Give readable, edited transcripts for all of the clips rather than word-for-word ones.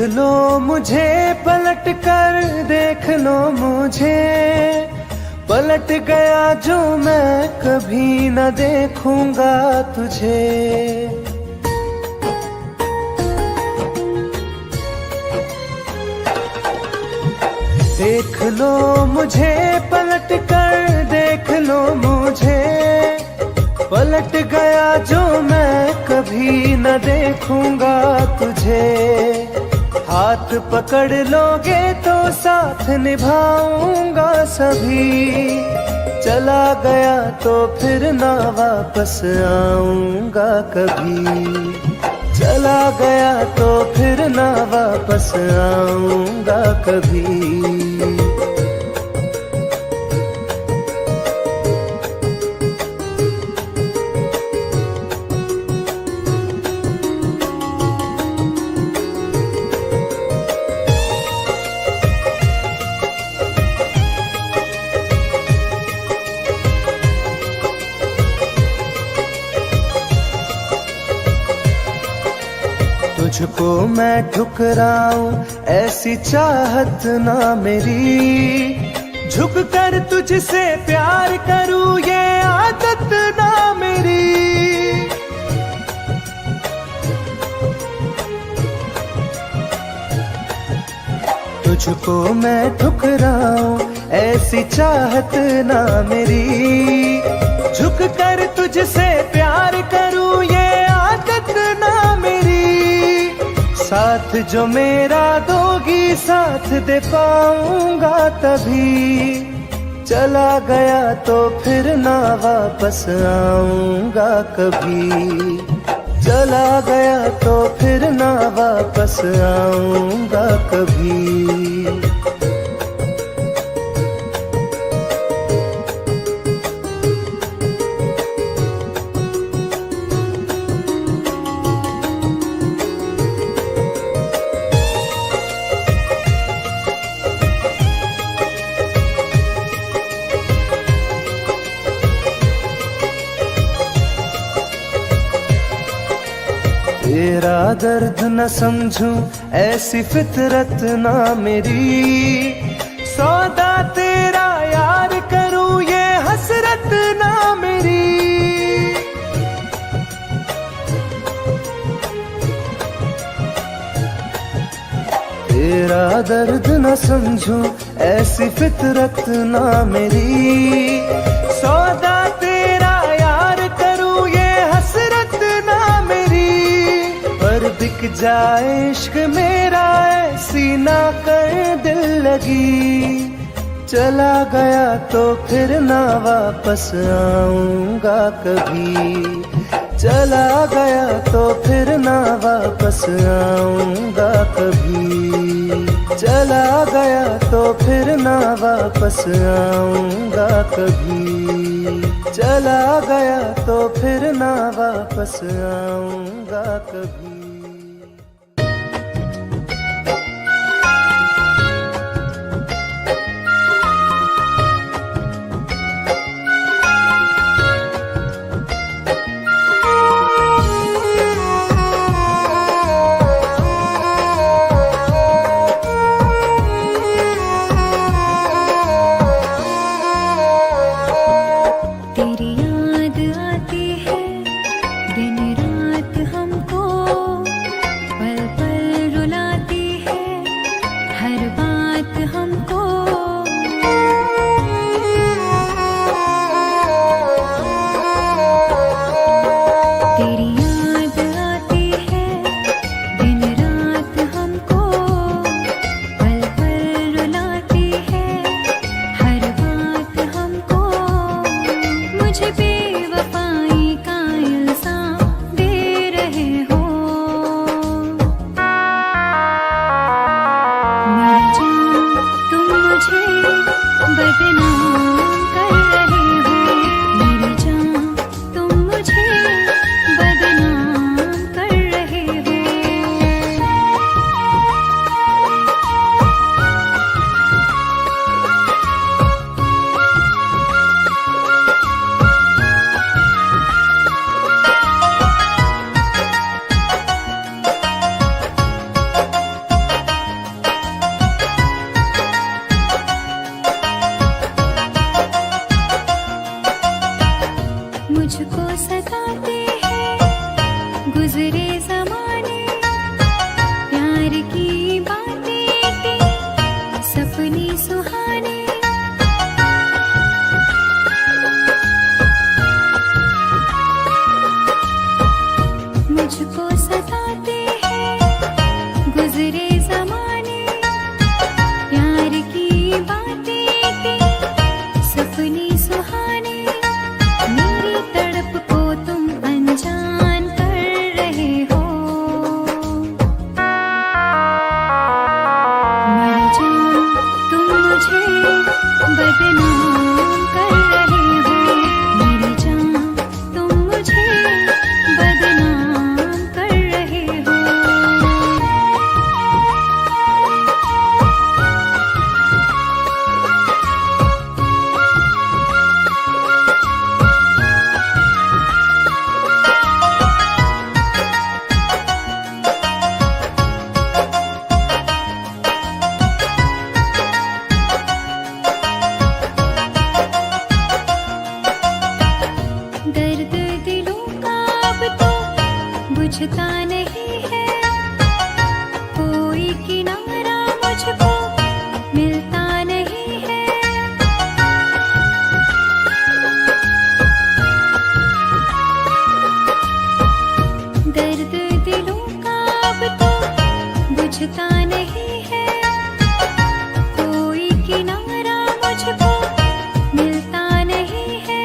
लो मुझे पलट कर, देख लो मुझे, पलट गया जो मैं कभी न देखूंगा तुझे। देख लो मुझे पलट कर, देख लो मुझे, पलट गया जो मैं कभी न देखूंगा तुझे। हाथ पकड़ लोगे तो साथ निभाऊंगा सभी, चला गया तो फिर ना वापस आऊंगा कभी। चला गया तो फिर ना वापस आऊंगा कभी। तुझको मैं ठुकराऊं ऐसी चाहत ना मेरी, झुक कर तुझसे प्यार करूं ये आदत ना मेरी। तुझको मैं ठुकराऊं ऐसी चाहत ना मेरी, झुक कर तुझसे प्यार करूं ये आदत ना मेरी। साथ जो मेरा दोगी साथ दे पाऊंगा तभी, चला गया तो फिर ना वापस आऊंगा कभी। चला गया तो फिर ना वापस आऊंगा कभी। तेरा दर्द न समझूं ऐसी फितरत ना मेरी, सौदा तेरा यार करूं ये हसरत ना मेरी। तेरा दर्द न समझूं ऐसी फितरत ना मेरी, सौदा तेरा यार करूं ये हसरत ना मेरी। पर बिक जाए इश्क मेरा ऐसी ना कर दिल लगी, चला गया तो फिर ना वापस आऊंगा कभी। चला गया तो फिर ना वापस आऊंगा कभी। चला गया तो फिर ना वापस आऊंगा कभी। चला गया तो फिर ना वापस आऊंगा कभी। सुहाने मुझको सताते हैं गुजरे जमाने, प्यार की बातें थी सपने सुहाने, मेरी तड़प को तुम अनजान कर रहे हो। मर जाऊं तुम मुझे बदनाम कर रहे हो, मर जाऊं तुम मुझे बदनाम कर रहे हो। दर्द दिलों का अब तो बुझता नहीं है, कोई किनारा मुझको मिलता नहीं है। दर्द दिलों का अब तो बुझता नहीं है, कोई किनारा मुझको मिलता नहीं है।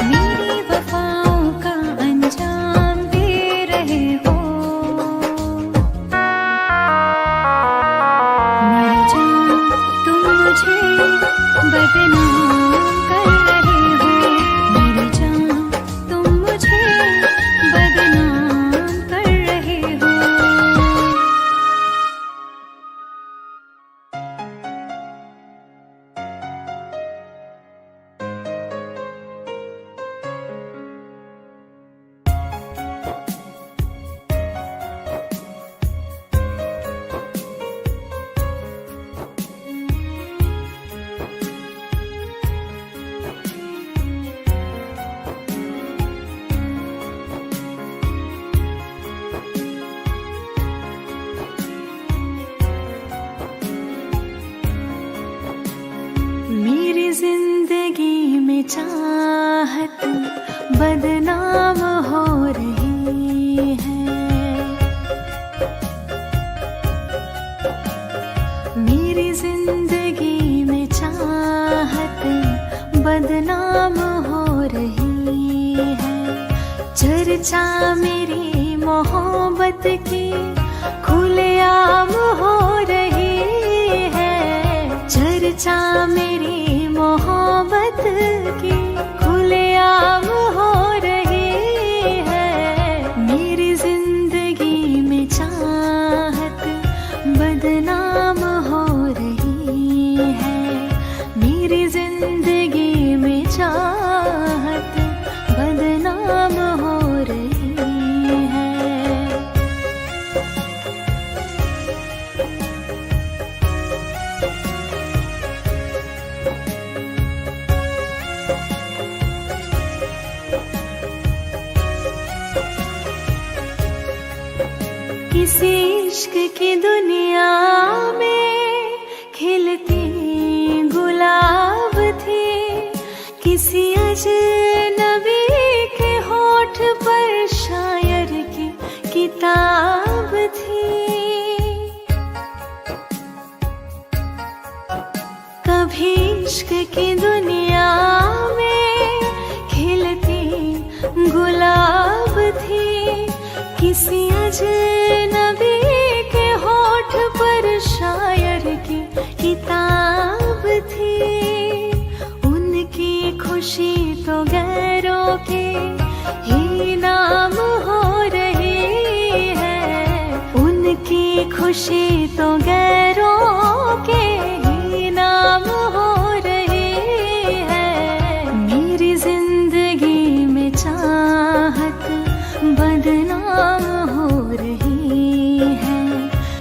मेरी वफाओं का अंजाम दे रहे हो। मर जाऊं तुम मुझे बदनाम कर रहे हो, मर जाऊं तुम मुझे बदनाम कर रहे हो। मेरी जिंदगी में चाहत बदनाम हो रही है, मेरी जिंदगी में चाहत बदनाम हो रही है। चर्चा मेरी मोहब्बत की खुलेआम हो रही है, चर्चा मेरी मोहब्बत की खुलेआम हो रही है। मेरी जिंदगी में चाहत बदनाम हो रही है, मेरी जिंदगी में चाहत बदनाम हो रही है। किसी इश्क की दुनिया में खिलती गुलाब थी, किसी अजनबी के होठ पर शायर की किताब थी। कभी इश्क की दुनिया में खिलती गुलाब थी, किसी अजनबी के होठ पर शायर की किताब थी। उनकी खुशी तो गैरों के ही नाम हो रही है, उनकी खुशी तो गैरों के ही नाम हो रही है। मेरी जिंदगी में चाहत बदनाम हो रही है,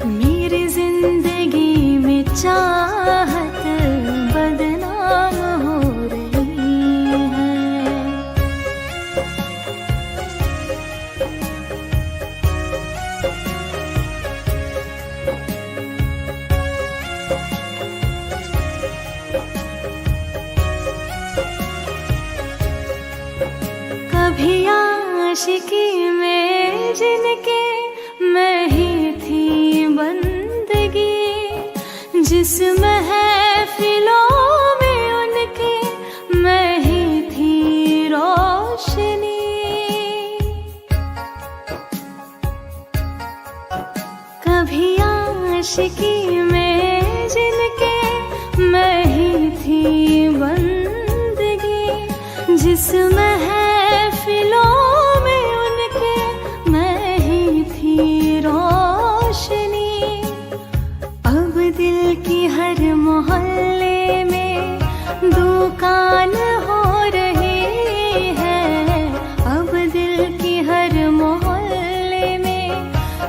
मेरी जिंदगी में चाहत बदनाम हो रही है। जिनके मैं ही थी बंदगी, जिस महफिलों में उनके मैं ही थी रोशनी। कभी आशिकी में जिनके मैं ही थी बंदगी, जिस महफिलों में उनके मैं ही थी रोशनी। अब दिल की हर मोहल्ले में दुकान हो रही है, अब दिल की हर मोहल्ले में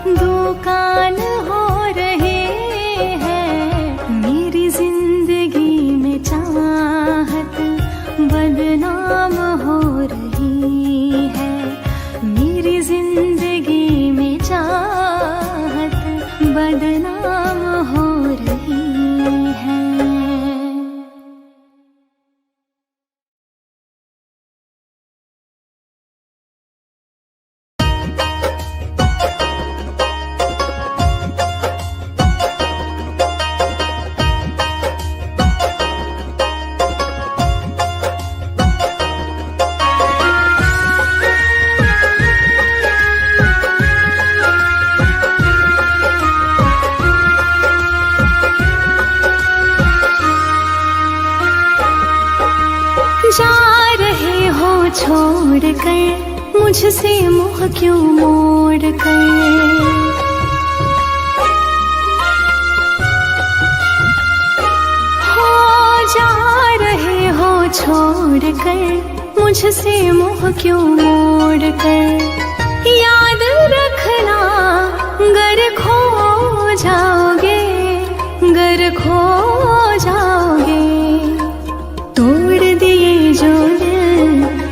दुकान हो रही है। मेरी जिंदगी में चाहत बदनाम हो रही है, मेरी जिंदगी में चाहत बदनाम हो रही है। जा रहे हो छोड़ कर मुझसे मुँह क्यों मोड़ कर, हो जा रहे हो छोड़ कर मुझसे मुँह क्यों मोड़ कर। याद रखना गर खो जाओगे, गर खो जाओगे। तोड़ दिए जो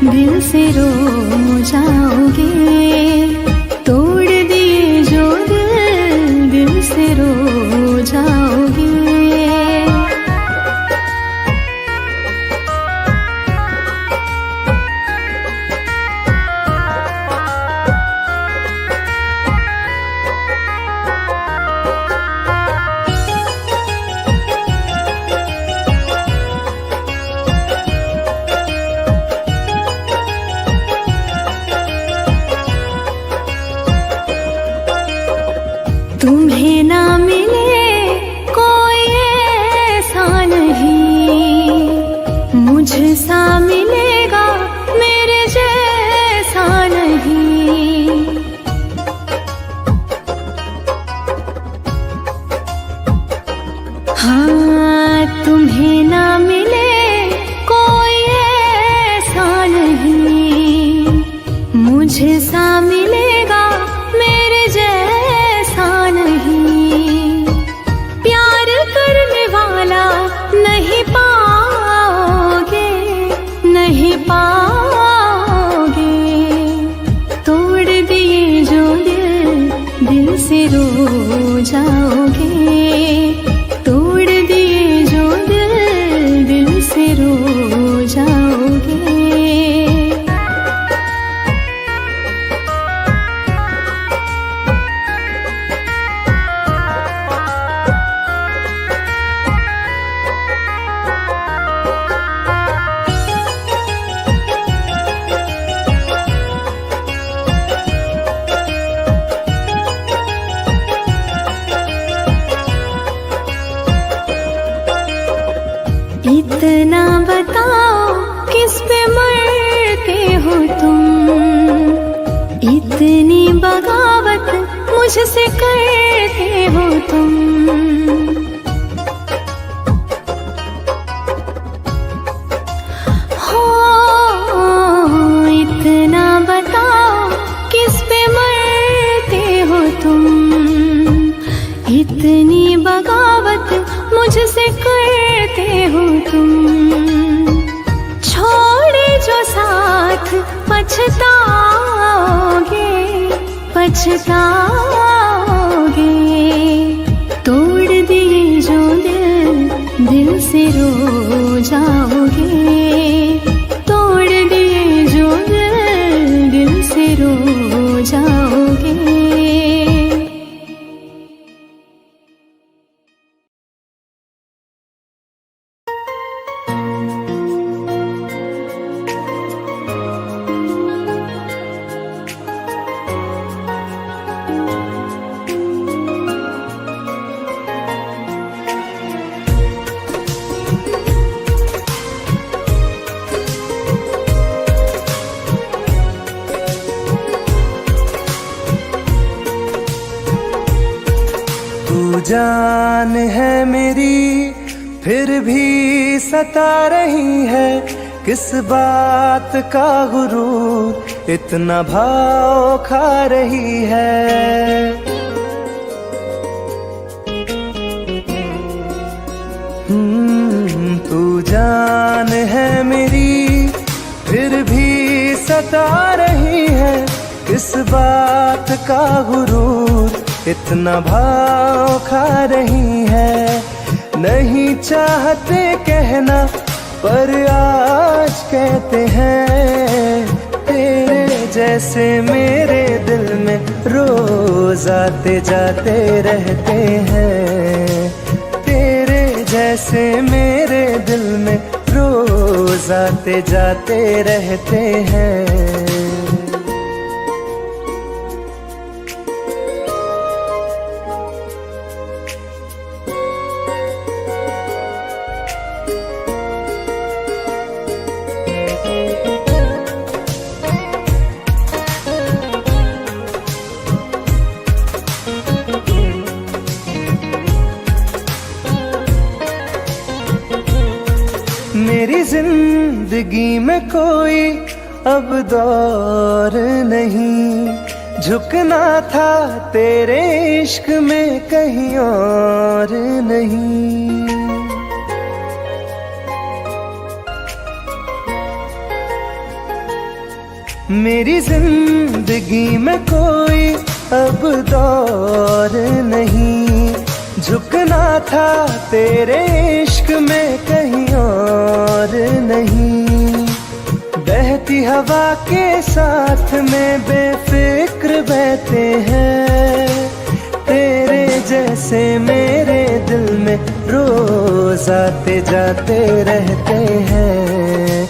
दिल से रो जाओगे, तोड़ दिए जो दिल से रो जाओगे। तुम्हें ना मिले कोई ऐसा नहीं, मुझसा मिलेगा मेरे जैसा नहीं। हाँ तुम्हें ना मिले कोई ऐसा नहीं, मुझसा मिलेगा मेरे जैसा नहीं। प्यार करने वाला नहीं पाओगे, नहीं पाओगे। तोड़ दिए जो दिल से रो जाओगे, तोड़ दिए जो दिल से रो जाओगे। इतना बताओ किस पे मरते हो तुम, इतनी बगावत मुझसे करते हो तुम। हो इतना बताओ किस पे मरते हो तुम, इतनी बगावत मुझसे करते हो तुम। छोड़े जो साथ पछताओगे, पछताओगे। तोड़ दिए जो दिल से रो जाओगे, तोड़ दिए जो दिल से रो जाओगे। जान है मेरी फिर भी सता रही है, किस बात का गुरूर इतना भाव खा रही है। तू जान है मेरी फिर भी सता रही है, किस बात का गुरूर इतना भाव खा रही है। नहीं चाहते कहना पर आज कहते हैं, तेरे जैसे मेरे दिल में रोज आते जाते रहते हैं। तेरे जैसे मेरे दिल में रोज आते जाते रहते हैं। मेरी जिंदगी में कोई अब दौर नहीं, झुकना था तेरे इश्क में कहीं और नहीं। मेरी जिंदगी में कोई अब दौर नहीं, झुकना था तेरे इश्क में कहीं और नहीं। बहती हवा के साथ में बेफिक्र बहते हैं, तेरे जैसे मेरे दिल में रोज आते जाते रहते हैं।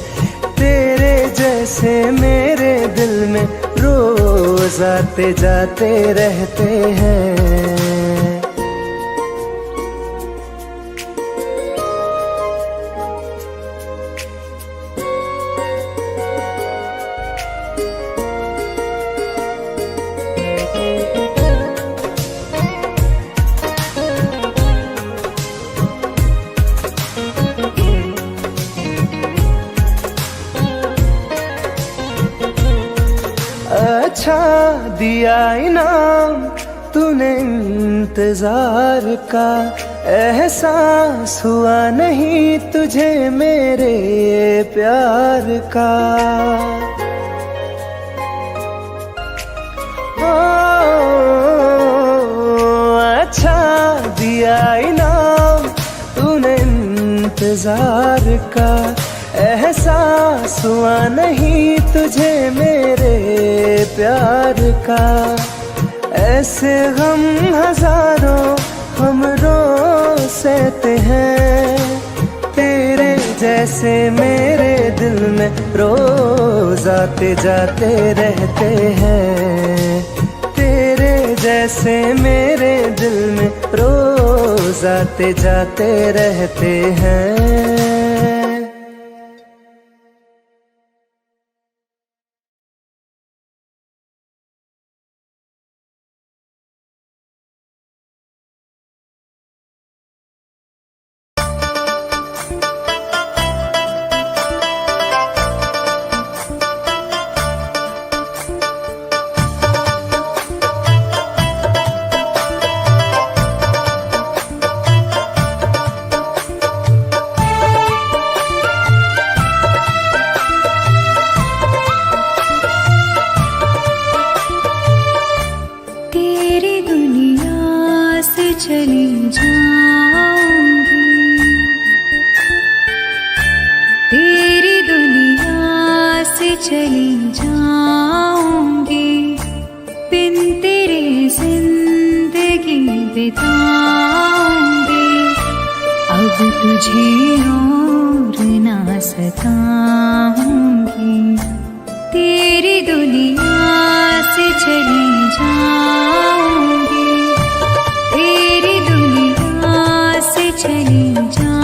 तेरे जैसे मेरे दिल में रोज आते जाते रहते हैं। अच्छा दिया इनाम तूने इंतजार का, एहसास हुआ नहीं तुझे मेरे प्यार का। अच्छा दिया इनाम तूने इंतजार का, एहसास हुआ नहीं तुझे मेरे प्यार का। ऐसे गम हजारों हम रोज सहते हैं, तेरे जैसे मेरे दिल में रोज आते जाते रहते हैं। तेरे जैसे मेरे दिल में रोज आते जाते रहते हैं। चली जाऊंगी, तेरी दुनिया से चली जाऊंगी, बिन तेरे जिंदगी बिताऊंगी। अब तुझे और ना सताऊंगी, तेरी दुनिया से चली जाऊंगी, तेरी दुनिया से चली जाऊंगी।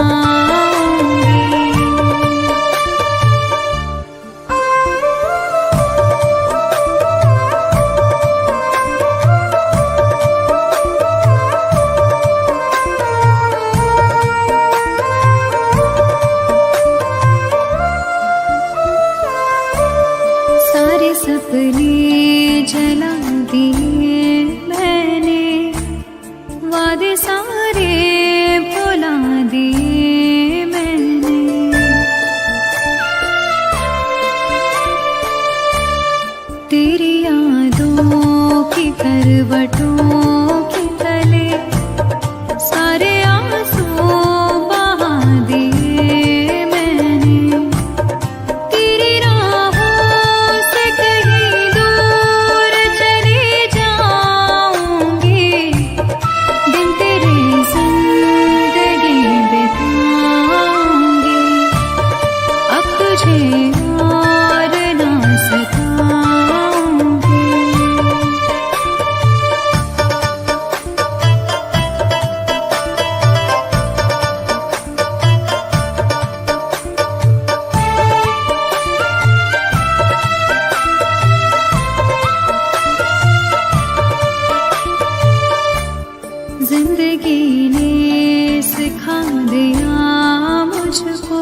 दिया मुझको,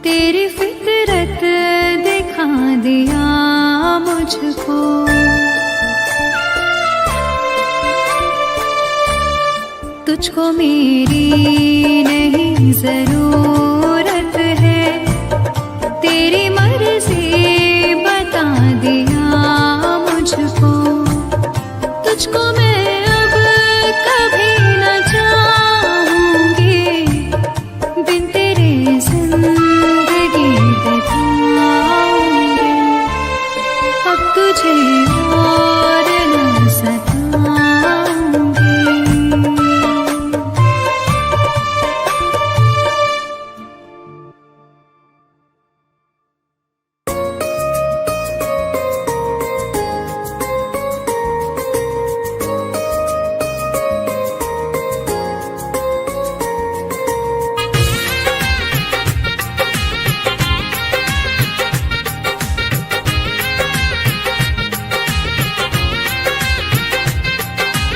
तेरी फितरत दिखा दिया मुझको। तुझको मेरी नहीं जरूरत है, तेरी मर्जी बता दिया मुझको। तुझको मैं अब कभी न चाहूंगी, बिन तेरे जिंदगी बिताऊंगी। अब तुझे और न सताऊंगी।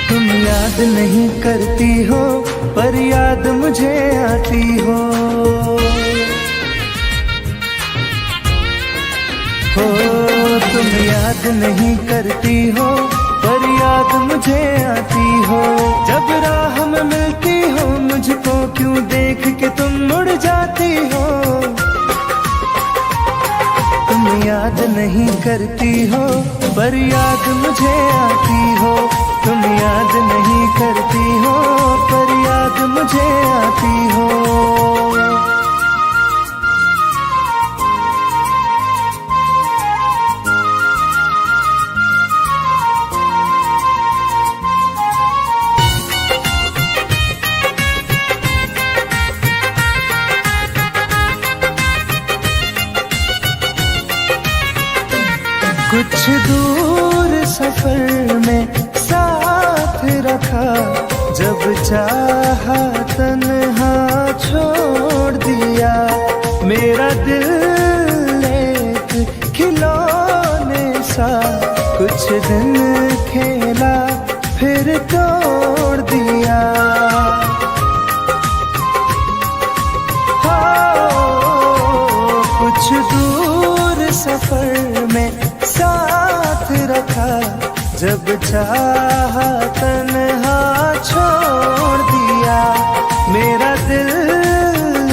तुम याद नहीं करती हो पर याद मुझे आती हो। तुम याद नहीं करती हो पर याद मुझे आती हो। जब राह में मिलती हो मुझको क्यों देख के तुम मुड़ जाती हो। तुम याद नहीं करती हो पर याद मुझे आती हो। तुम याद नहीं करती हो पर याद मुझे आती हो। कुछ दूर सफर में साथ रखा, जब चाहा तन्हा छोड़ दिया। मेरा दिल एक खिलौने सा कुछ दिन खेला फिर तोड़ दिया। कुछ दूर सफर में साथ रखा, जब चाहा तन्हा छोड़ दिया। मेरा दिल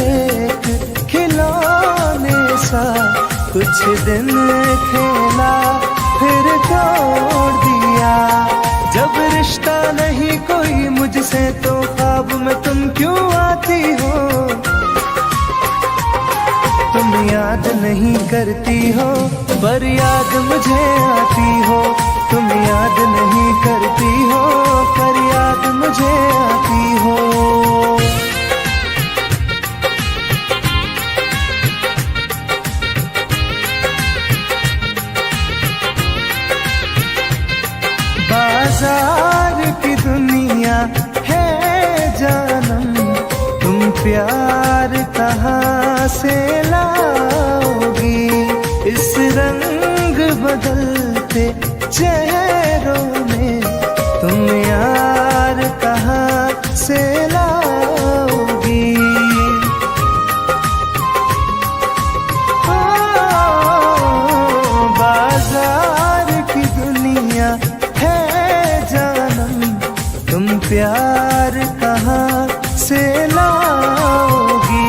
एक खिलौने सा कुछ दिन खेला फिर तोड़ दिया। जब रिश्ता नहीं कोई मुझसे तो ख्वाब में तुम क्यों आती हो। तुम याद नहीं करती हो पर याद मुझे आती हो। तुम याद नहीं करती हो पर याद मुझे आती हो। बाजार की दुनिया है जानम, तुम प्यार कहाँ से लाओगी। इस रंग बदलते चेहरों में तुम यार कहाँ से लाओगी। बाजार की दुनिया है जानम, तुम प्यार कहाँ से लाओगी।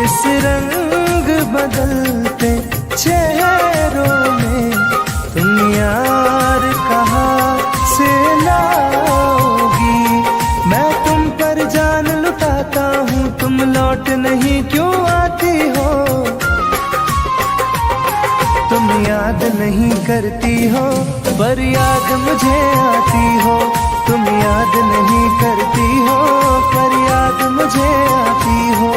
इस रंग बदलते चेहरों में तुम यार कहाँ से लाओगी। मैं तुम पर जान लुटाता हूँ, तुम लौट नहीं क्यों आती हो। तुम याद नहीं करती हो पर याद मुझे आती हो। तुम याद नहीं करती हो पर याद मुझे आती हो।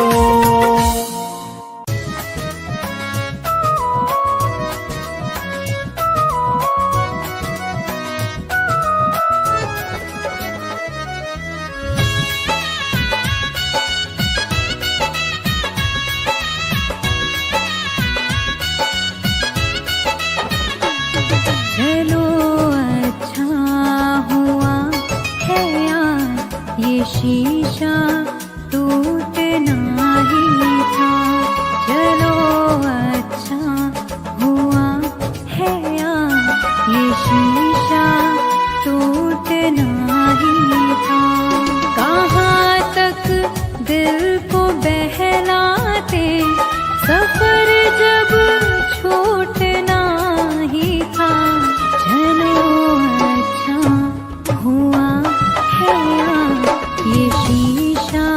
चलो अच्छा हुआ है यार ये शीश को बहलाते, सफर जब छूटना ही था। चलो अच्छा हुआ है ये शीशा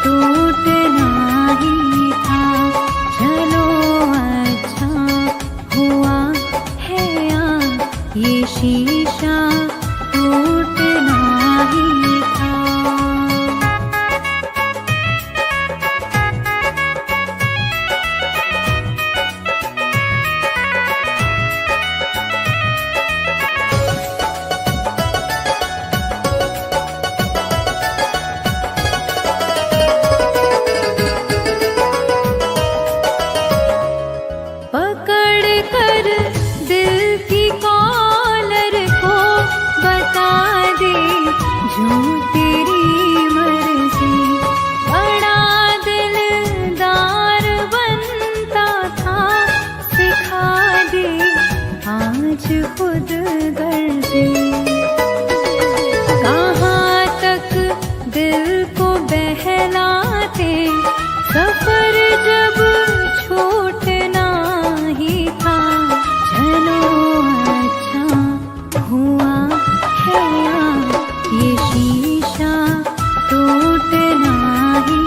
टूटना ही था। चलो अच्छा हुआ है ये शीशा टूटना ही था। पकड़ कर दिल की कॉलर को बता दे जो तेरी मर्जी। बड़ा दिलदार बनता था, सिखा दे आज खुद गर्जी। कहाँ तक दिल को बहलाते, सफर जब छूटना ही था। चलो अच्छा हुआ है ये शीशा टूटना ही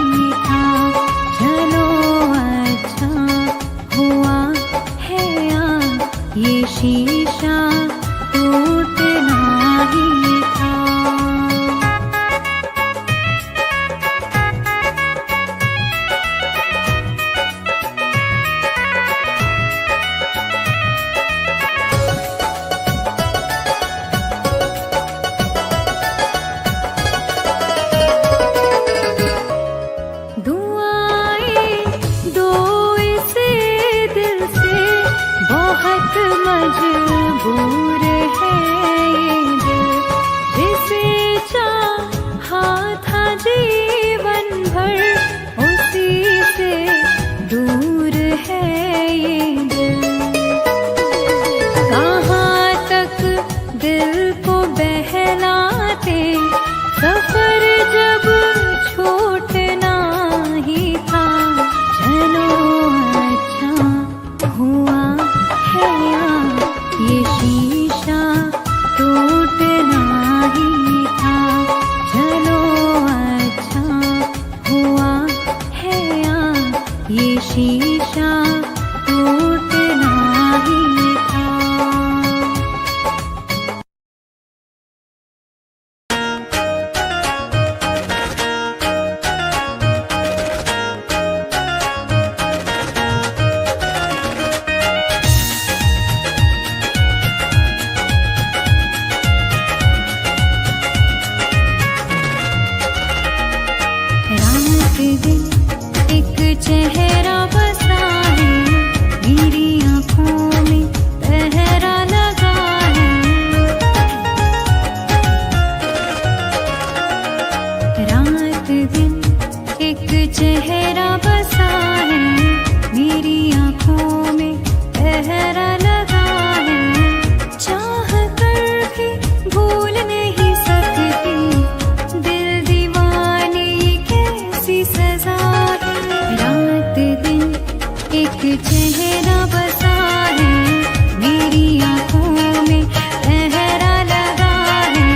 था। चलो अच्छा हुआ है ये शीशा टूटना ही था। दुआएं दो इस दिल से, बहुत मजबूर है ये दिल। जिसे चाहा था जीवन भर, उसी से दूर है ये दिल। कहाँ तक दिल को बहलाते, सफर जब छूटना ही था। चलो अच्छा हुआ है ये शीशा टूटना ही था। चलो अच्छा हुआ है ये शीशा टूटना ही था। रात दिन एक चेहरा बसा है, मेरी आँखों में पहरा लगा है। रात दिन एक चेहरा बसा है, मेरी आँखों में पहरा लगा है। चाह कर भी भूल नहीं सकती, दिल दीवाने ये कैसी सजा है। रात दिन एक चेहरा बसा है, मेरी आँखों में पहरा लगा है।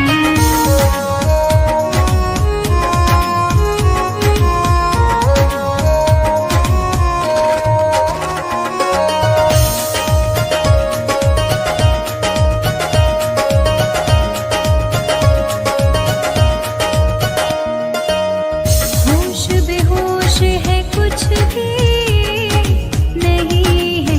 होश बेहोश है, कुछ भी नहीं है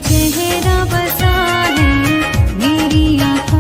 चेहरा बसा है मेरी आँखों